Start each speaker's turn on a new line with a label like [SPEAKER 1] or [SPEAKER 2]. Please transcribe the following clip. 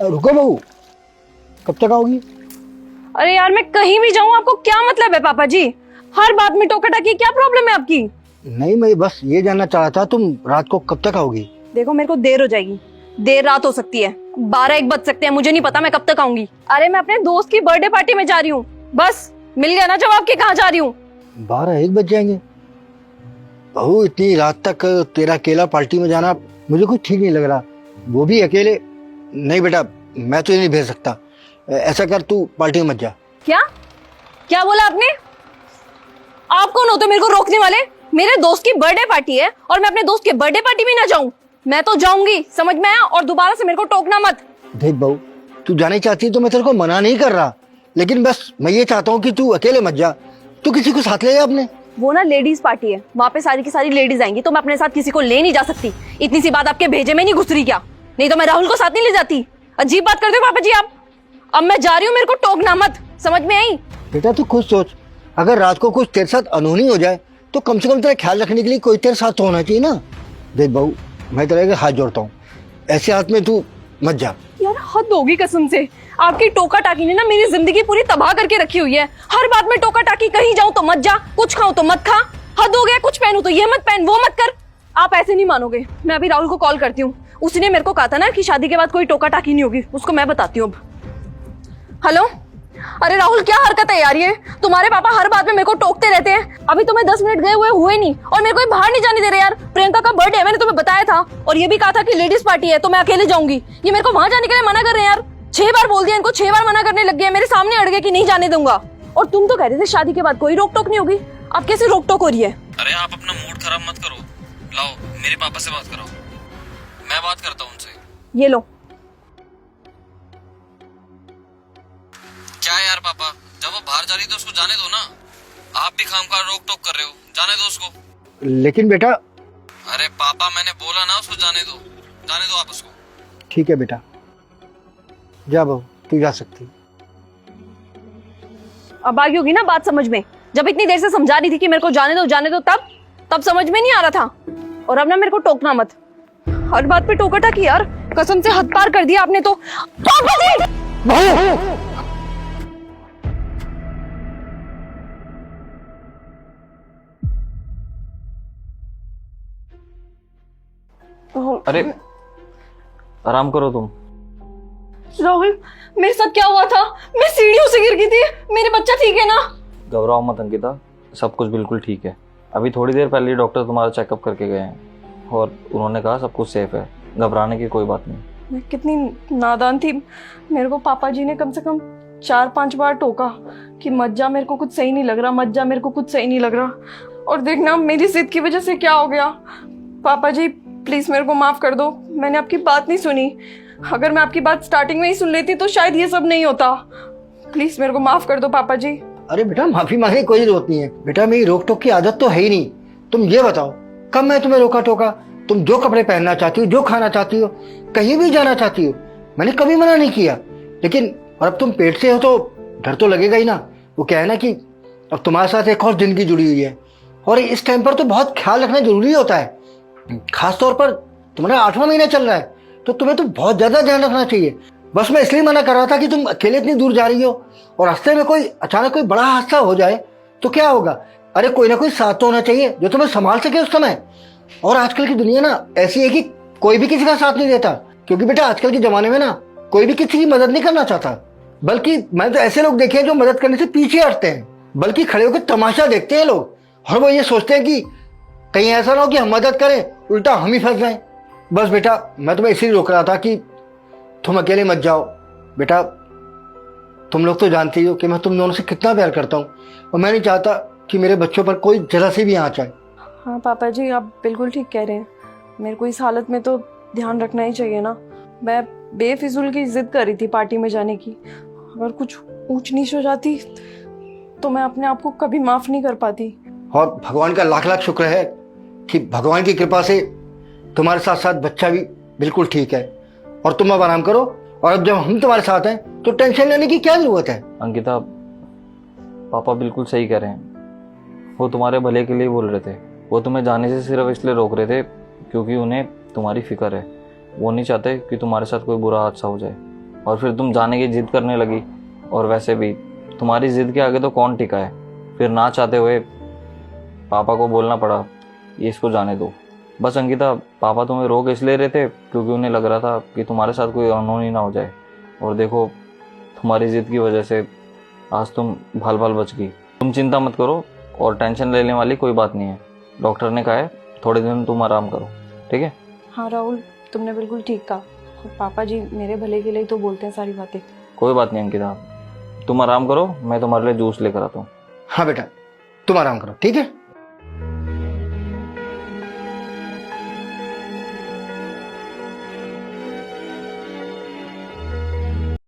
[SPEAKER 1] रुको बहू, कब तक आओगी?
[SPEAKER 2] अरे यार मैं कहीं भी जाऊं आपको क्या मतलब है पापा जी? हर बात में टोका टाकी, क्या प्रॉब्लम है आपकी?
[SPEAKER 1] नहीं, मैं बस ये जानना चाह रहा था तुम रात को कब तक आओगी?
[SPEAKER 2] देखो मेरे को देर हो जाएगी, देर रात हो सकती है, 12-1 बज सकते हैं, मुझे नहीं पता मैं कब तक आऊंगी। अरे मैं अपने दोस्त की बर्थडे पार्टी में जा रही हूँ, बस मिल गया ना जवाब कि कहाँ जा रही हूँ।
[SPEAKER 1] 12-1 बज जाएंगे? बहू इतनी रात तक तेरा अकेला पार्टी में जाना मुझे कुछ ठीक नहीं लग रहा, वो भी अकेले। नहीं बेटा, मैं तुझे नहीं भेज सकता। ऐसा कर, तू पार्टी में मत जा।
[SPEAKER 2] क्या क्या बोला आपने? आप कौन होते मेरे को रोकने वाले? मेरे दोस्त की बर्थडे पार्टी है और मैं अपने दोस्त के बर्थडे पार्टी में ना जाऊं? मैं तो जाऊंगी, समझ में आया? और दोबारा से मेरे को टोकना मत।
[SPEAKER 1] देख बहू, तू जाने चाहती है तो मैं तेरे को मना नहीं कर रहा, लेकिन बस मैं ये चाहता हूँ कि तू अकेले मत जा। तू किसी को साथ ले जा अपने।
[SPEAKER 2] वो ना लेडीज पार्टी है, वहाँ पे सारी की सारी लेडीज आएंगी, तो मैं अपने साथ किसी को ले नहीं जा सकती। इतनी सी बात आपके भेजे में नहीं घुस रही क्या? नहीं तो मैं राहुल को साथ नहीं ले जाती। अजीब बात करते हो पापा जी आप। अब मैं जा रही हूँ, मेरे को टोकना मत, समझ में आई?
[SPEAKER 1] बेटा तू खुद सोच, अगर रात को कुछ तेरे साथ अनहोनी हो जाए तो कम से कम तेरा ख्याल रखने के लिए कोई तेरे साथ तो होना चाहिए ना। देख बहू, मैं तेरे हाथ जोड़ता हूँ, ऐसे हाथ में तू मत जा।
[SPEAKER 2] यार हद होगी कसम से, आपकी टोका टाकी ने ना मेरी जिंदगी पूरी तबाह करके रखी हुई है। हर बात में टोका टाकी, कहीं जाऊं तो मत जा, कुछ खाऊं तो मत खा, हद हो गया। कुछ पहनूं तो ये मत पहन, वो मत कर। आप ऐसे नहीं मानोगे, मैं अभी राहुल को कॉल करती हूँ। उसने मेरे को कहा था ना कि शादी के बाद कोई टोका टाकी नहीं होगी, उसको मैं बताती हूँ अब। हेलो, अरे राहुल क्या हरकत है यार ये? तुम्हारे पापा हर बात में मेरे को टोकते रहते हैं। अभी तुम्हें 10 मिनट गए हुए नहीं और मेरे को बाहर नहीं जाने दे रहे यार। प्रियंका का बर्थडे है, मैंने तुम्हें बताया था, और ये भी कहा था कि लेडीज पार्टी है तो मैं अकेले जाऊंगी। ये मेरे को वहां जाने के लिए मना कर रहे हैं यार। 6 बार बोल दिया इनको, 6 बार मना करने लग गए, मेरे सामने अड़ गए कि नहीं जाने दूंगा। और तुम तो कह रहे थे शादी के बाद कोई रोक टोक नहीं होगी, अब कैसे रोक टोक हो रही है?
[SPEAKER 3] अरे आप अपना मूड खराब मत करो, लाओ मेरे पापा से बात कराओ, मैं बात करता हूँ उनसे।
[SPEAKER 2] ये लो।
[SPEAKER 3] क्या यार पापा, जब वो बाहर जा रही तो उसको जाने दो ना। आप भी खामखा रोक टोक कर रहे हो, जाने दो उसको।
[SPEAKER 1] लेकिन बेटा।
[SPEAKER 3] अरे पापा मैंने बोला ना उसको जाने दो, जाने दो आप उसको।
[SPEAKER 1] ठीक है बेटा, जा बहू, तू जा सकती।
[SPEAKER 2] अब आ गई होगी ना बात समझ में? जब इतनी देर से समझा रही थी कि मेरे को जाने दो तब समझ में नहीं आ रहा था। और अब ना मेरे को टोकना मत, हर बात पे टोका टाकी यार, कसम से हद पार कर दिया आपने तो।
[SPEAKER 3] अरे आराम करो तुम।
[SPEAKER 2] राहुल मेरे साथ क्या हुआ था? मैं सीढ़ियों से गिर गई थी, मेरे बच्चा ठीक है ना?
[SPEAKER 3] घबराओ मत अंकिता, सब कुछ बिल्कुल ठीक है। अभी थोड़ी देर पहले डॉक्टर तुम्हारा चेकअप करके गए हैं और उन्होंने कहा सब कुछ सेफ है, घबराने की कोई बात नहीं।
[SPEAKER 2] मैं कितनी नादान थी, मेरे को पापा जी ने कम से कम 4-5 बार टोका कि मत जा, मेरे को कुछ सही नहीं लग रहा, मत जा, मेरे को कुछ सही नहीं लग रहा। और देखना मेरी जिद की वजह से क्या हो गया। पापा जी प्लीज मेरे को माफ कर दो, मैंने आपकी बात नहीं सुनी। अगर मैं आपकी बात स्टार्टिंग में ही सुन लेती तो शायद ये सब नहीं होता। प्लीज मेरे को माफ कर दो पापा जी।
[SPEAKER 1] अरे बेटा, माफी मांगने की कोई जरूरत नहीं है। बेटा मेरी रोक टोक की आदत तो है ही नहीं। तुम ये बताओ, कब मैं तुम्हें रोका टोका? तुम जो कपड़े पहनना चाहती हो, जो खाना चाहती हो, कहीं भी जाना चाहती हो, मैंने कभी मना नहीं किया। लेकिन और अब तुम पेट से हो तो डर तो लगेगा ही ना। वो क्या है ना कि अब तुम्हारे साथ एक और जिंदगी जुड़ी हुई है और इस टाइम पर तो बहुत ख्याल रखना जरूरी होता है। खासतौर पर तुम्हारा 8वां महीना चल रहा है तो तुम्हें तो बहुत ज्यादा ध्यान रखना चाहिए। बस मैं इसलिए मना कर रहा था कि तुम अकेले इतनी दूर जा रही हो और रास्ते में कोई अचानक कोई बड़ा हादसा हो जाए तो क्या होगा। अरे कोई ना कोई साथ तो होना चाहिए जो तुम्हें संभाल सके उस समय। और आजकल की दुनिया ना ऐसी है कि कोई भी किसी का साथ नहीं देता, क्योंकि बेटा आजकल के जमाने में ना कोई भी किसी की मदद नहीं करना चाहता। बल्कि मैं तो ऐसे लोग देखे हैं जो मदद करने से पीछे हटते हैं, बल्कि खड़े होकर तमाशा देखते हैं लोग। और वो ये सोचते हैं कि कहीं ऐसा ना हो कि हम मदद करें, उल्टा हम ही फंस जाएं। बस बेटा मैं तुम्हें इसीलिए रोक रहा था कि तुम अकेले मत जाओ। बेटा तुम लोग तो जानते ही हो कि मैं तुम दोनों से कितना प्यार करता हूँ और मैं नहीं चाहता कि मेरे बच्चों पर कोई जरा सी भी आँच आए।
[SPEAKER 2] हाँ पापा जी आप बिल्कुल ठीक कह रहे हैं, मेरे को इस हालत में तो ध्यान रखना ही चाहिए ना। मैं बेफिजूल की जिद कर रही थी पार्टी में जाने की, अगर कुछ ऊंच नीच हो जाती तो मैं अपने आप को कभी माफ नहीं कर पाती।
[SPEAKER 1] और भगवान का लाख लाख शुक्र है कि भगवान की कृपा से तुम्हारे साथ साथ बच्चा भी बिल्कुल ठीक है। और तुम अब आराम करो, और अब जब हम तुम्हारे साथ हैं तो टेंशन लेने की क्या जरूरत है।
[SPEAKER 3] अंकिता पापा बिल्कुल सही कह रहे हैं, वो तुम्हारे भले के लिए बोल रहे थे। वो तुम्हें जाने से सिर्फ इसलिए रोक रहे थे क्योंकि उन्हें तुम्हारी फिक्र है। वो नहीं चाहते कि तुम्हारे साथ कोई बुरा हादसा हो जाए। और फिर तुम जाने की जिद करने लगी। और वैसे भी तुम्हारी जिद के आगे तो कौन टिका है। फिर ना चाहते हुए पापा को बोलना पड़ा, ये इसको जाने दो। बस अंकिता, पापा तुम्हें रोक इसलिए रहे थे क्योंकि उन्हें लग रहा था कि तुम्हारे साथ कोई अनहोनी ना हो जाए। और देखो, तुम्हारी जिद की वजह से आज तुम भल भल बच गई। तुम चिंता मत करो और टेंशन लेने वाली कोई बात नहीं है। डॉक्टर ने कहा है थोड़े दिन तुम आराम करो, ठीक है?
[SPEAKER 2] हाँ राहुल, तुमने बिल्कुल ठीक कहा। पापा जी मेरे भले के लिए तो बोलते हैं सारी बातें।
[SPEAKER 3] कोई बात नहीं अंकिता, तुम आराम करो, मैं तुम्हारे लिए जूस लेकर आता हूँ।
[SPEAKER 1] हाँ बेटा, तुम आराम करो, ठीक है?